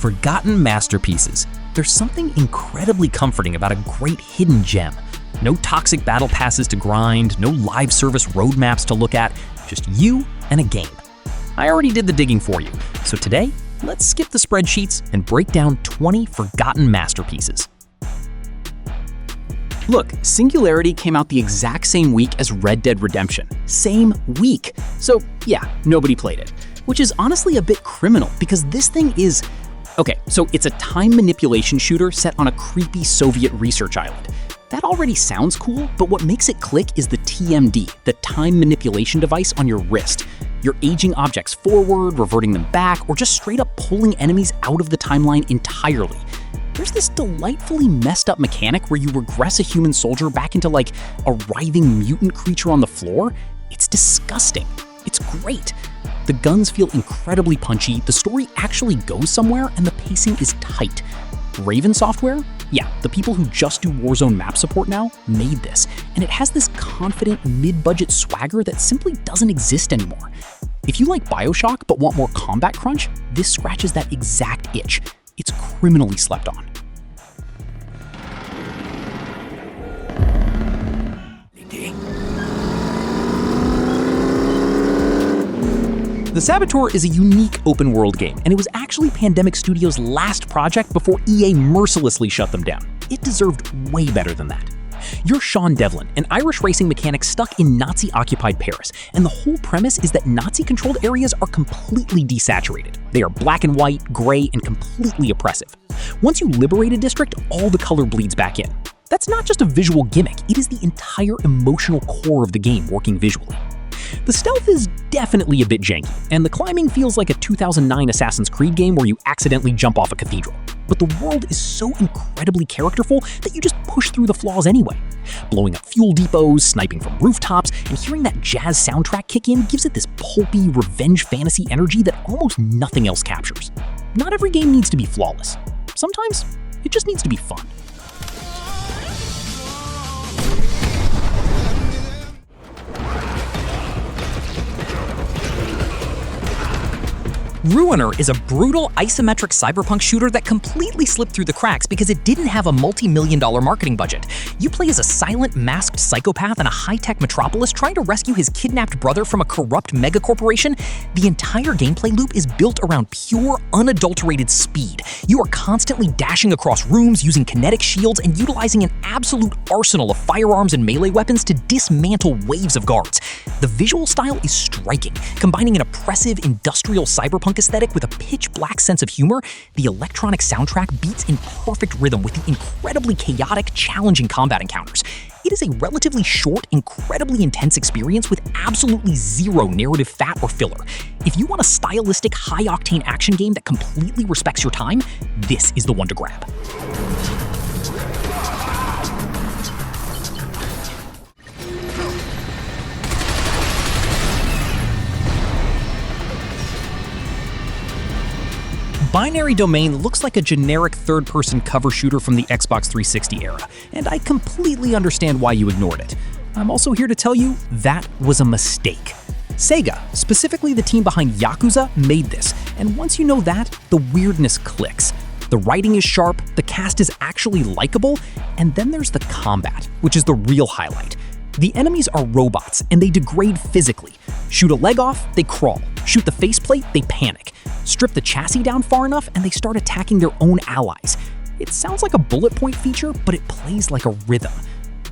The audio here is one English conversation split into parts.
Forgotten masterpieces. There's something incredibly comforting about a great hidden gem. No toxic battle passes to grind, no live service roadmaps to look at, just you and a game. I already did the digging for you, so today, let's skip the spreadsheets and break down 20 forgotten masterpieces. Look, Singularity came out the exact same week as Red Dead Redemption. Same week. So yeah, nobody played it. Which is honestly a bit criminal because this thing is... Okay, so it's a time manipulation shooter set on a creepy Soviet research island. That already sounds cool, but what makes it click is the TMD, the time manipulation device on your wrist. You're aging objects forward, reverting them back, or just straight up pulling enemies out of the timeline entirely. There's this delightfully messed up mechanic where you regress a human soldier back into like a writhing mutant creature on the floor. It's disgusting. It's great. The guns feel incredibly punchy, the story actually goes somewhere, and the pacing is tight. Raven Software? Yeah, the people who just do Warzone map support now made this, and it has this confident mid-budget swagger that simply doesn't exist anymore. If you like BioShock but want more combat crunch, this scratches that exact itch. It's criminally slept on. The Saboteur is a unique open-world game, and it was actually Pandemic Studios' last project before EA mercilessly shut them down. It deserved way better than that. You're Sean Devlin, an Irish racing mechanic stuck in Nazi-occupied Paris, and the whole premise is that Nazi-controlled areas are completely desaturated. They are black and white, gray, and completely oppressive. Once you liberate a district, all the color bleeds back in. That's not just a visual gimmick, it is the entire emotional core of the game working visually. The stealth is definitely a bit janky, and the climbing feels like a 2009 Assassin's Creed game where you accidentally jump off a cathedral. But the world is so incredibly characterful that you just push through the flaws anyway. Blowing up fuel depots, sniping from rooftops, and hearing that jazz soundtrack kick in gives it this pulpy, revenge fantasy energy that almost nothing else captures. Not every game needs to be flawless. Sometimes, it just needs to be fun. Ruiner is a brutal isometric cyberpunk shooter that completely slipped through the cracks because it didn't have a multi-million-dollar marketing budget. You play as a silent, masked psychopath in a high-tech metropolis trying to rescue his kidnapped brother from a corrupt megacorporation. The entire gameplay loop is built around pure, unadulterated speed. You are constantly dashing across rooms, using kinetic shields, and utilizing an absolute arsenal of firearms and melee weapons to dismantle waves of guards. The visual style is striking, combining an oppressive, industrial cyberpunk aesthetic with a pitch-black sense of humor. The electronic soundtrack beats in perfect rhythm with the incredibly chaotic, challenging combat encounters. It is a relatively short, incredibly intense experience with absolutely zero narrative fat or filler. If you want a stylistic, high-octane action game that completely respects your time, this is the one to grab. Binary Domain looks like a generic third-person cover shooter from the Xbox 360 era, and I completely understand why you ignored it. I'm also here to tell you that was a mistake. Sega, specifically the team behind Yakuza, made this, and once you know that, the weirdness clicks. The writing is sharp, the cast is actually likable, and then there's the combat, which is the real highlight. The enemies are robots, and they degrade physically. Shoot a leg off, they crawl. Shoot the faceplate, they panic. Strip the chassis down far enough, and they start attacking their own allies. It sounds like a bullet point feature, but it plays like a rhythm.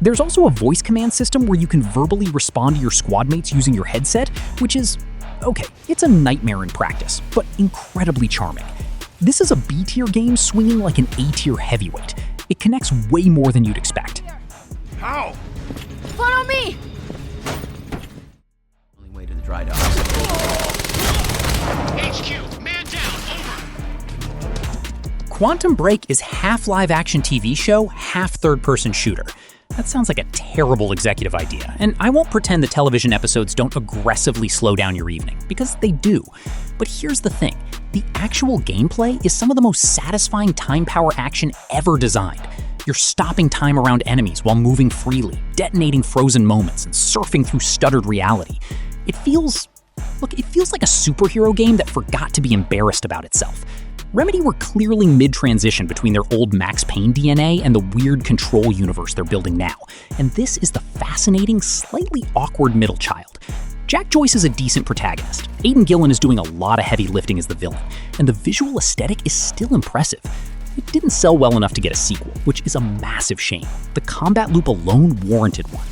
There's also a voice command system where you can verbally respond to your squad mates using your headset, which is, okay, it's a nightmare in practice, but incredibly charming. This is a B-tier game swinging like an A-tier heavyweight. It connects way more than you'd expect. How? Follow me! Only way to the dry dock. HQ, man down, over! Quantum Break is half live-action TV show, half third-person shooter. That sounds like a terrible executive idea, and I won't pretend the television episodes don't aggressively slow down your evening, because they do. But here's the thing, the actual gameplay is some of the most satisfying time power action ever designed. You're stopping time around enemies while moving freely, detonating frozen moments, and surfing through stuttered reality. It feels like a superhero game that forgot to be embarrassed about itself. Remedy were clearly mid-transition between their old Max Payne DNA and the weird Control universe they're building now, and this is the fascinating, slightly awkward middle child. Jack Joyce is a decent protagonist. Aidan Gillen is doing a lot of heavy lifting as the villain, and the visual aesthetic is still impressive. It didn't sell well enough to get a sequel, which is a massive shame. The combat loop alone warranted one.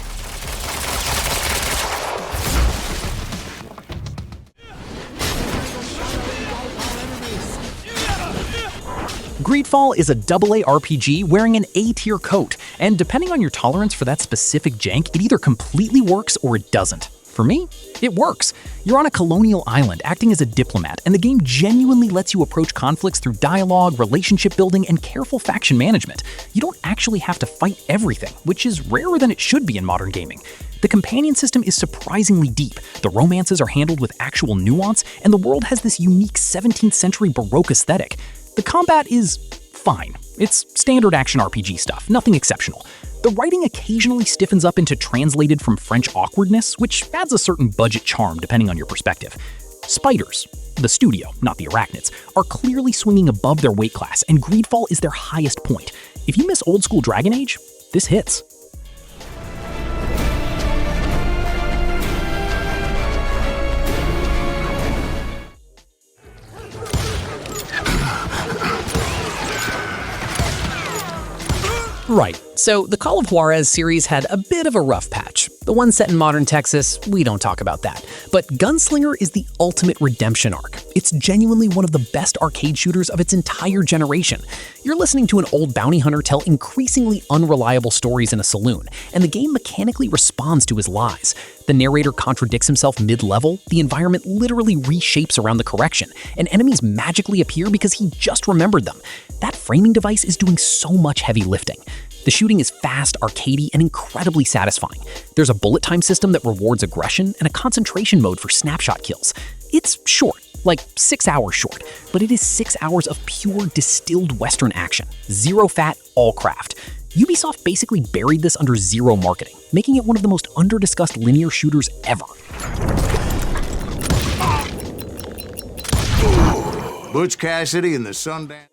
Greedfall is a AA RPG wearing an A-tier coat, and depending on your tolerance for that specific jank, it either completely works or it doesn't. For me, it works. You're on a colonial island acting as a diplomat, and the game genuinely lets you approach conflicts through dialogue, relationship building, and careful faction management. You don't actually have to fight everything, which is rarer than it should be in modern gaming. The companion system is surprisingly deep, the romances are handled with actual nuance, and the world has this unique 17th century Baroque aesthetic. The combat is fine. It's standard action RPG stuff, nothing exceptional. The writing occasionally stiffens up into translated from French awkwardness, which adds a certain budget charm depending on your perspective. Spiders, the studio, not the arachnids, are clearly swinging above their weight class, and Greedfall is their highest point. If you miss old school Dragon Age, this hits. Right, so the Call of Juarez series had a bit of a rough patch. The one set in modern Texas, we don't talk about that. But Gunslinger is the ultimate redemption arc. It's genuinely one of the best arcade shooters of its entire generation. You're listening to an old bounty hunter tell increasingly unreliable stories in a saloon, and the game mechanically responds to his lies. The narrator contradicts himself mid-level, the environment literally reshapes around the correction, and enemies magically appear because he just remembered them. That framing device is doing so much heavy lifting. The shooting is fast, arcadey, and incredibly satisfying. There's a bullet time system that rewards aggression and a concentration mode for snapshot kills. It's short, like 6 hours short, but it is 6 hours of pure distilled Western action. Zero fat, all craft. Ubisoft basically buried this under zero marketing, making it one of the most under-discussed linear shooters ever. Butch Cassidy and the Sundance.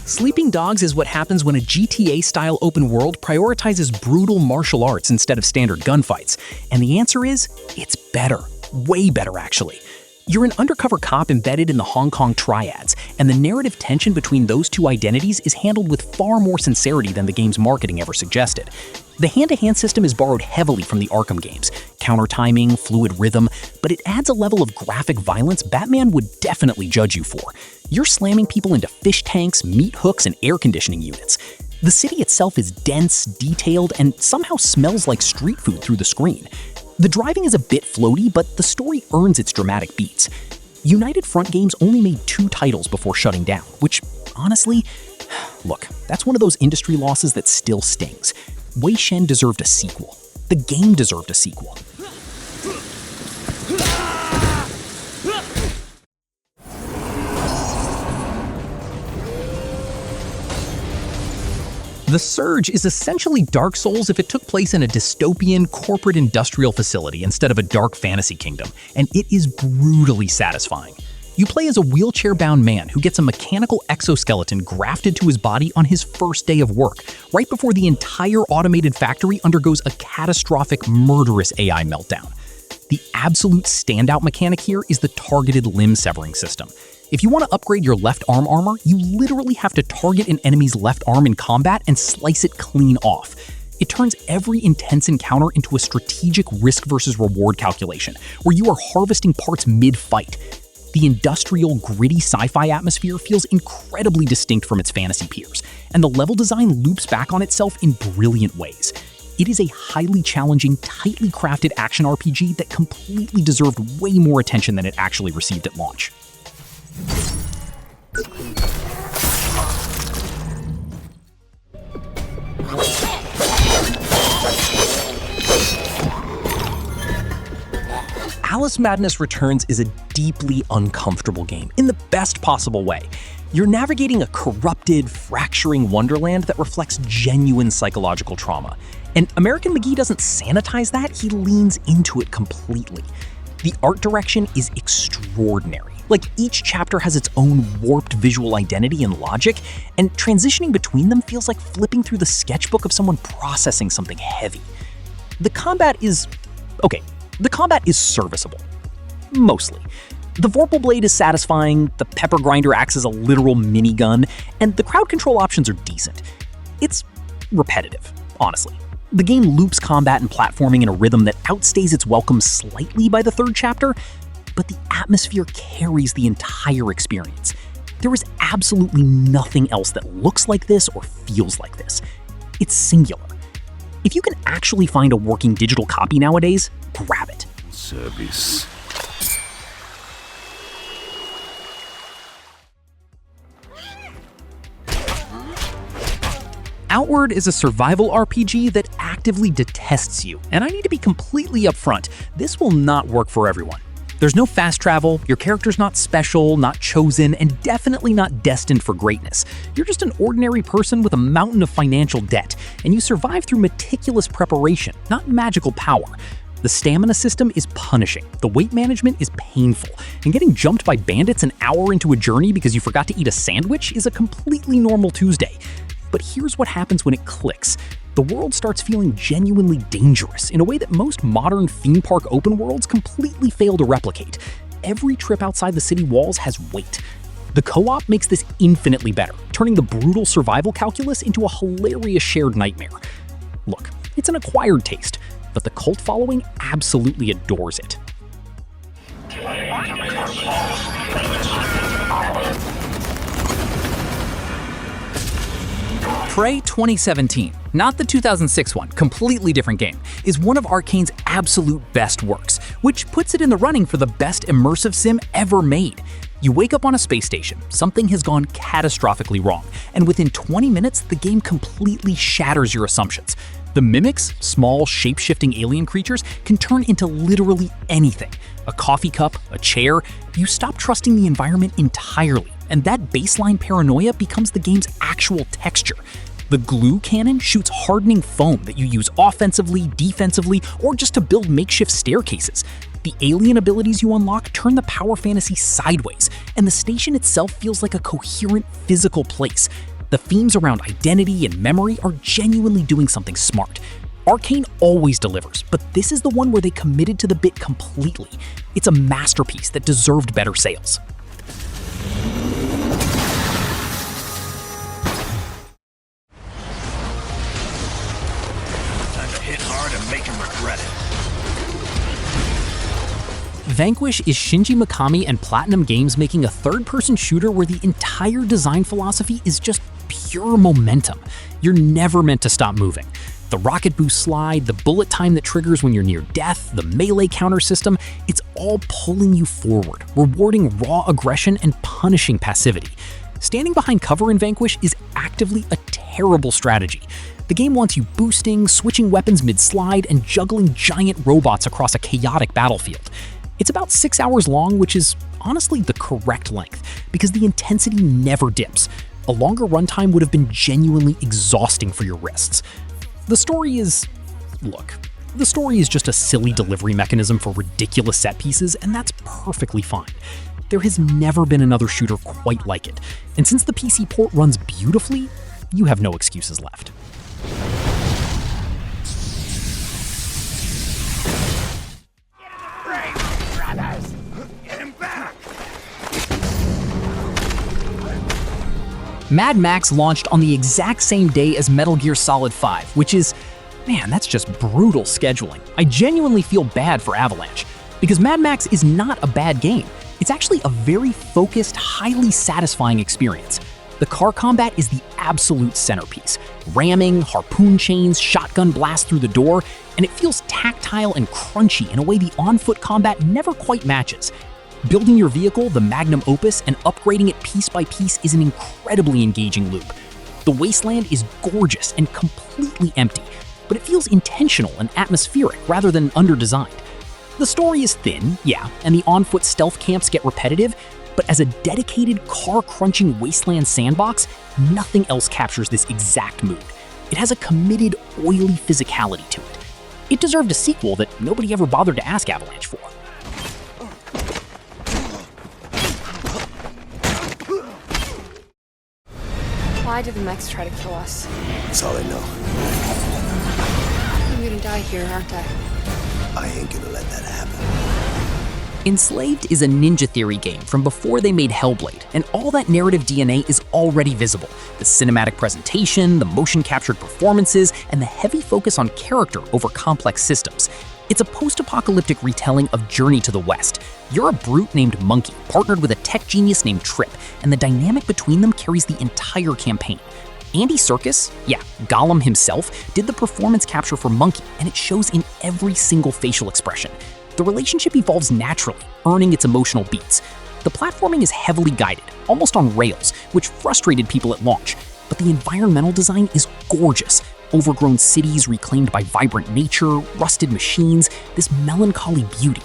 Sleeping Dogs is what happens when a GTA-style open world prioritizes brutal martial arts instead of standard gunfights. And the answer is, it's better. Way better, actually. You're an undercover cop embedded in the Hong Kong triads, and the narrative tension between those two identities is handled with far more sincerity than the game's marketing ever suggested. The hand-to-hand system is borrowed heavily from the Arkham games, counter-timing, fluid rhythm, but it adds a level of graphic violence Batman would definitely judge you for. You're slamming people into fish tanks, meat hooks, and air conditioning units. The city itself is dense, detailed, and somehow smells like street food through the screen. The driving is a bit floaty, but the story earns its dramatic beats. United Front Games only made 2 titles before shutting down, which, honestly, look, that's one of those industry losses that still stings. Wei Shen deserved a sequel. The game deserved a sequel. The Surge is essentially Dark Souls if it took place in a dystopian corporate industrial facility instead of a dark fantasy kingdom, and it is brutally satisfying. You play as a wheelchair-bound man who gets a mechanical exoskeleton grafted to his body on his first day of work, right before the entire automated factory undergoes a catastrophic, murderous AI meltdown. The absolute standout mechanic here is the targeted limb-severing system. If you want to upgrade your left arm armor, you literally have to target an enemy's left arm in combat and slice it clean off. It turns every intense encounter into a strategic risk versus reward calculation, where you are harvesting parts mid-fight. The industrial, gritty sci-fi atmosphere feels incredibly distinct from its fantasy peers, and the level design loops back on itself in brilliant ways. It is a highly challenging, tightly crafted action RPG that completely deserved way more attention than it actually received at launch. Alice Madness Returns is a deeply uncomfortable game, in the best possible way. You're navigating a corrupted, fracturing wonderland that reflects genuine psychological trauma. And American McGee doesn't sanitize that, he leans into it completely. The art direction is extraordinary. Like, each chapter has its own warped visual identity and logic, and transitioning between them feels like flipping through the sketchbook of someone processing something heavy. The combat is serviceable. Mostly. The Vorpal Blade is satisfying, the Pepper Grinder acts as a literal minigun, and the crowd control options are decent. It's repetitive, honestly. The game loops combat and platforming in a rhythm that outstays its welcome slightly by the third chapter, but the atmosphere carries the entire experience. There is absolutely nothing else that looks like this or feels like this. It's singular. If you can actually find a working digital copy nowadays, grab it. Service. Outward is a survival RPG that actively detests you, and I need to be completely upfront, this will not work for everyone. There's no fast travel, your character's not special, not chosen, and definitely not destined for greatness. You're just an ordinary person with a mountain of financial debt, and you survive through meticulous preparation, not magical power. The stamina system is punishing, the weight management is painful, and getting jumped by bandits an hour into a journey because you forgot to eat a sandwich is a completely normal Tuesday. But here's what happens when it clicks. The world starts feeling genuinely dangerous in a way that most modern theme park open worlds completely fail to replicate. Every trip outside the city walls has weight. The co-op makes this infinitely better, turning the brutal survival calculus into a hilarious shared nightmare. Look, it's an acquired taste, but the cult following absolutely adores it. Prey 2017, not the 2006 one, completely different game, is one of Arkane's absolute best works, which puts it in the running for the best immersive sim ever made. You wake up on a space station, something has gone catastrophically wrong, and within 20 minutes, the game completely shatters your assumptions. The mimics, small, shape-shifting alien creatures, can turn into literally anything. A coffee cup, a chair, you stop trusting the environment entirely, and that baseline paranoia becomes the game's actual texture. The glue cannon shoots hardening foam that you use offensively, defensively, or just to build makeshift staircases. The alien abilities you unlock turn the power fantasy sideways, and the station itself feels like a coherent physical place. The themes around identity and memory are genuinely doing something smart. Arkane always delivers, but this is the one where they committed to the bit completely. It's a masterpiece that deserved better sales. Time to hit hard and make him regret it. Vanquish is Shinji Mikami and Platinum Games making a third-person shooter where the entire design philosophy is just pure momentum. You're never meant to stop moving. The rocket boost slide, the bullet time that triggers when you're near death, the melee counter system, it's all pulling you forward, rewarding raw aggression and punishing passivity. Standing behind cover in Vanquish is actively a terrible strategy. The game wants you boosting, switching weapons mid-slide, and juggling giant robots across a chaotic battlefield. It's about 6 hours long, which is honestly the correct length, because the intensity never dips. A longer runtime would have been genuinely exhausting for your wrists. The story is just a silly delivery mechanism for ridiculous set pieces, and that's perfectly fine. There has never been another shooter quite like it, and since the PC port runs beautifully, you have no excuses left. Mad Max launched on the exact same day as Metal Gear Solid 5, which is, man, that's just brutal scheduling. I genuinely feel bad for Avalanche, because Mad Max is not a bad game. It's actually a very focused, highly satisfying experience. The car combat is the absolute centerpiece. Ramming, harpoon chains, shotgun blasts through the door, and it feels tactile and crunchy in a way the on-foot combat never quite matches. Building your vehicle, the magnum opus, and upgrading it piece by piece is an incredibly engaging loop. The wasteland is gorgeous and completely empty, but it feels intentional and atmospheric rather than under-designed. The story is thin, yeah, and the on-foot stealth camps get repetitive, but as a dedicated, car-crunching wasteland sandbox, nothing else captures this exact mood. It has a committed, oily physicality to it. It deserved a sequel that nobody ever bothered to ask Avalanche for. Why did the mechs try to kill us? That's all I know. I'm gonna die here, aren't I? I ain't gonna let that happen. Enslaved is a Ninja Theory game from before they made Hellblade, and all that narrative DNA is already visible. The cinematic presentation, the motion-captured performances, and the heavy focus on character over complex systems. It's a post-apocalyptic retelling of Journey to the West. You're a brute named Monkey, partnered with a tech genius named Trip, and the dynamic between them carries the entire campaign. Andy Serkis, yeah, Gollum himself, did the performance capture for Monkey, and it shows in every single facial expression. The relationship evolves naturally, earning its emotional beats. The platforming is heavily guided, almost on rails, which frustrated people at launch, but the environmental design is gorgeous. Overgrown cities reclaimed by vibrant nature, rusted machines, this melancholy beauty.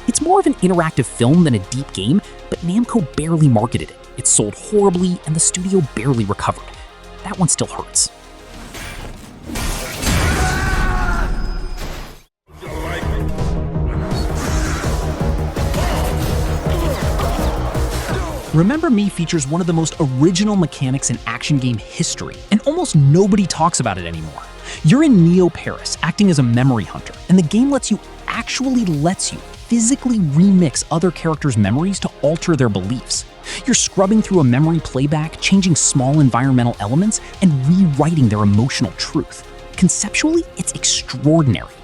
It's more of an interactive film than a deep game, but Namco barely marketed it. It sold horribly, and the studio barely recovered. That one still hurts. Remember Me features one of the most original mechanics in action game history, and almost nobody talks about it anymore. You're in Neo Paris, acting as a memory hunter, and the game lets you physically remix other characters' memories to alter their beliefs. You're scrubbing through a memory playback, changing small environmental elements, and rewriting their emotional truth. Conceptually, it's extraordinary.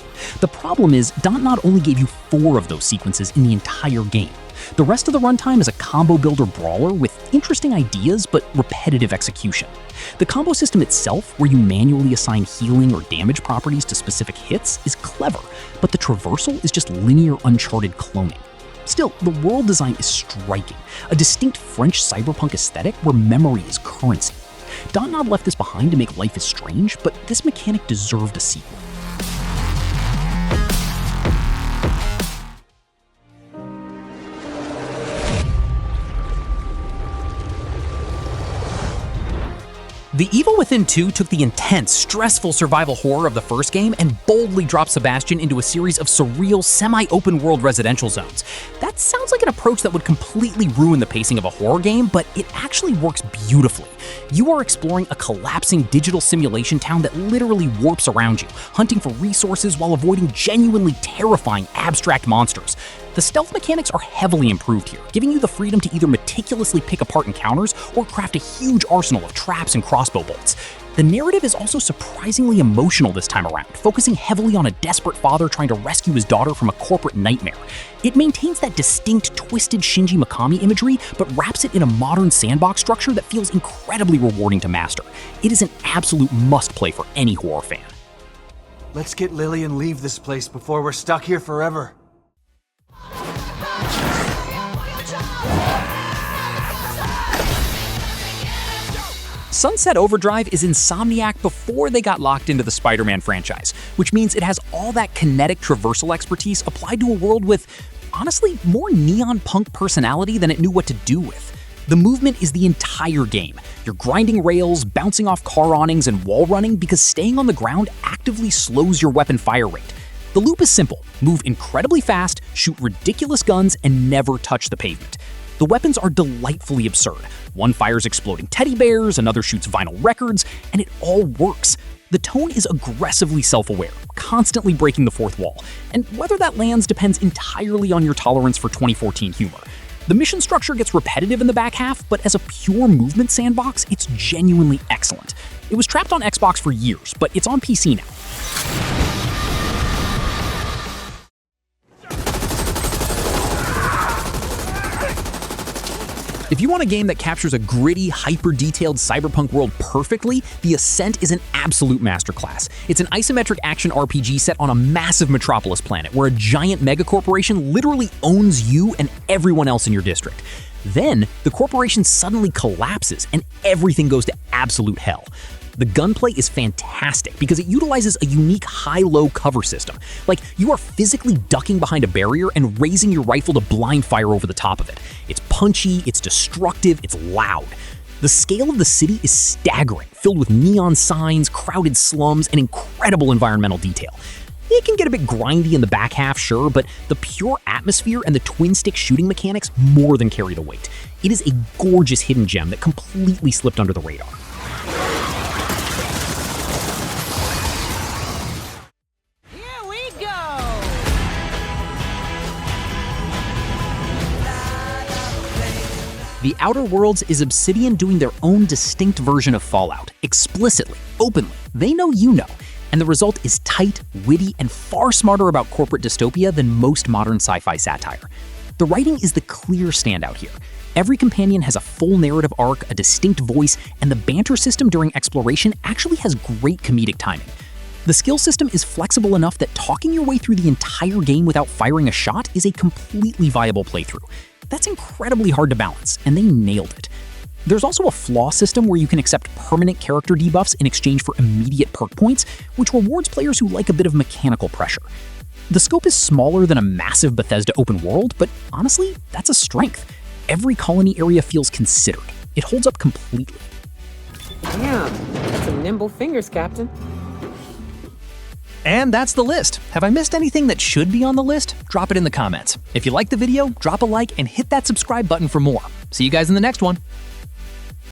The problem is, Dontnod only gave you 4 of those sequences in the entire game. The rest of the runtime is a combo builder brawler with interesting ideas but repetitive execution. The combo system itself, where you manually assign healing or damage properties to specific hits, is clever, but the traversal is just linear Uncharted cloning. Still, the world design is striking, a distinct French cyberpunk aesthetic where memory is currency. Dontnod left this behind to make Life is Strange, but this mechanic deserved a sequel. The Evil Within 2 took the intense, stressful survival horror of the first game and boldly dropped Sebastian into a series of surreal, semi-open world residential zones. That sounds like an approach that would completely ruin the pacing of a horror game, but it actually works beautifully. You are exploring a collapsing digital simulation town that literally warps around you, hunting for resources while avoiding genuinely terrifying abstract monsters. The stealth mechanics are heavily improved here, giving you the freedom to either meticulously pick apart encounters or craft a huge arsenal of traps and crossbow bolts. The narrative is also surprisingly emotional this time around, focusing heavily on a desperate father trying to rescue his daughter from a corporate nightmare. It maintains that distinct, twisted Shinji Mikami imagery, but wraps it in a modern sandbox structure that feels incredibly rewarding to master. It is an absolute must-play for any horror fan. Let's get Lily and leave this place before we're stuck here forever. Sunset Overdrive is Insomniac before they got locked into the Spider-Man franchise, which means it has all that kinetic traversal expertise applied to a world with, honestly, more neon punk personality than it knew what to do with. The movement is the entire game. You're grinding rails, bouncing off car awnings, and wall running because staying on the ground actively slows your weapon fire rate. The loop is simple: move incredibly fast, shoot ridiculous guns, and never touch the pavement. The weapons are delightfully absurd. One fires exploding teddy bears, another shoots vinyl records, and it all works. The tone is aggressively self-aware, constantly breaking the fourth wall, and whether that lands depends entirely on your tolerance for 2014 humor. The mission structure gets repetitive in the back half, but as a pure movement sandbox, it's genuinely excellent. It was trapped on Xbox for years, but it's on PC now. If you want a game that captures a gritty, hyper-detailed cyberpunk world perfectly, the Ascent is an absolute masterclass. It's an isometric action RPG set on a massive metropolis planet where a giant megacorporation literally owns you and everyone else in your district. Then, the corporation suddenly collapses and everything goes to absolute hell. The gunplay is fantastic because it utilizes a unique high-low cover system. Like, you are physically ducking behind a barrier and raising your rifle to blind fire over the top of it. It's punchy, it's destructive, it's loud. The scale of the city is staggering, filled with neon signs, crowded slums, and incredible environmental detail. It can get a bit grindy in the back half, sure, but the pure atmosphere and the twin-stick shooting mechanics more than carry the weight. It is a gorgeous hidden gem that completely slipped under the radar. Here we go! The Outer Worlds is Obsidian doing their own distinct version of Fallout, explicitly, openly. They know you know. And the result is tight, witty, and far smarter about corporate dystopia than most modern sci-fi satire. The writing is the clear standout here. Every companion has a full narrative arc, a distinct voice, and the banter system during exploration actually has great comedic timing. The skill system is flexible enough that talking your way through the entire game without firing a shot is a completely viable playthrough. That's incredibly hard to balance, and they nailed it. There's also a flaw system where you can accept permanent character debuffs in exchange for immediate perk points, which rewards players who like a bit of mechanical pressure. The scope is smaller than a massive Bethesda open world, but honestly, that's a strength. Every colony area feels considered. It holds up completely. Damn, that's some nimble fingers, Captain. And that's the list. Have I missed anything that should be on the list? Drop it in the comments. If you liked the video, drop a like and hit that subscribe button for more. See you guys in the next one.